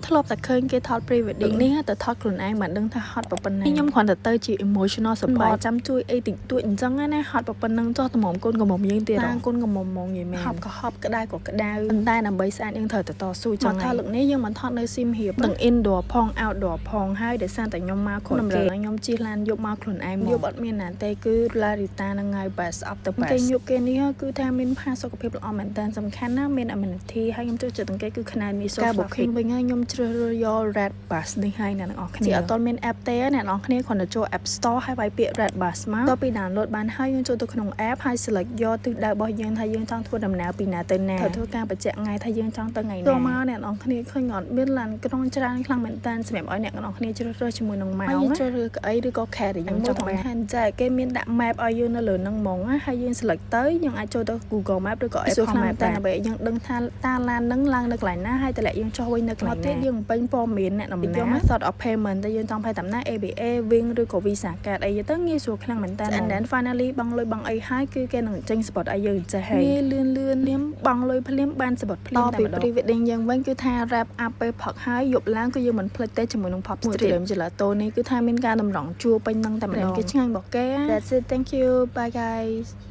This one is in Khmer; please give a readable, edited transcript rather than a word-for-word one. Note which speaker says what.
Speaker 1: ធ្លាប់តែឃើញគេថត pre-wedding នេះតែថតខ្លួនឯងមិនដឹងថាហត់ប៉ុណ្ណាខ្ញុំគ្រាន់តែទៅជា emotional support ចាំជួយអីតិចតួចអញ្ចឹងណាហត់ប៉ុណ្ណឹងចោះតម្រាំកូនកំមុំយើងទៀតកូនកំមុំហ្មងនិយាយមែនហប់ក៏ហប់ក្តៅក៏ក្តៅប៉ុន្តែដើម្បីស្អាតយើងត្រូវទៅតស៊ូចឹងហើយលើកនេះយើងមិនថតនៅស៊ីមហៀបទាំង indoor ផង outdoor ផងហើយដោយសារតែខ្ញុំមកក្រោយគេខ្ញុំជិះឡានយកមកខ្លួនឯងយកអត់មានណាទេគឺ Larita ហ្នឹងហើយ best of the best គេយកគេនេះគឺថាមានផាសុខភាពល្អមែនតើសំខាន់ណាមាន amenity ហើយខ្ញុំចូលចិត្តទាំងគេគឺខ្នែនមីសូការបុកខ្ញុំវិញហើយខ្ញុំជ្រើសរើសយក Red Bus នេះហើយអ្នកទាំងអស់គ្នាអត់ទាន់មាន app ទេអ្នកទាំងអស់គ្នាគ្រាន់តែចូល App Store ហើយវាយពាក្យ Red Bus មកទៅពី download បានហើយយើងចូលទៅក្នុង app ហើយ select យកទិសដៅរបស់យើងថាយើងចង់ធ្វើដំណើរពីណាទៅណាត្រូវធ្វើការបញ្ជាក់ថ្ងៃថាយើងចង់ទៅថ្ងៃណាចូលមកអ្នកទាំងអស់គ្នាឃើញអត់មានឡានក្រុងច្រើនខ្លាំងមែនតើសម្រាប់ឲ្យអ្នកទាំងអស់គ្នាជ្រើសរើសជាមួយនឹងម៉ោងយើងជ្រើសរើសក្អីឬក៏ cat ដែលយើងចង់បានហានចាគេមានដាក់ map ឲ្យយើងនៅលើនឹងហ្មងហើយយើង select ទៅយើងអាចចូលទៅ Google Map ឬក៏ Apple Map តែដើម្បីយើងដឹងថាតាឡាននឹងឡើងនៅកន្លែងណាហើយតម្លាក់យើងចុះវិញនៅកន្លែងណាទៀតយើងបំពេញព័ត៌មានអ្នកដំណើរ method of payment តែយើងចង់ pay តាមណា ABA Wing ឬក៏ Visa Card អីទៅងាយស្រួលខ្លាំងមែនតើ and then finally បង់លុយបង់អីហើយគឺគេនឹងចេញ spot ឲ្យយើងចេះហើយលឿនលៀមបង់លុយភ្លាមបាន spot ភ្លាមតែម្ដង pre-wedding យើងវិញគឺថា wrap up ពេលផឹកហើយយប់ឡើងគឺយើងមិនភ្លេចទេជាមួយនឹង pop stream gelato នេះគឺថាមានការតម្រង់ជួរពេញនឹងតែម្ដងគេឆ្ងាញ់របស់គេ That's it thank you bye guys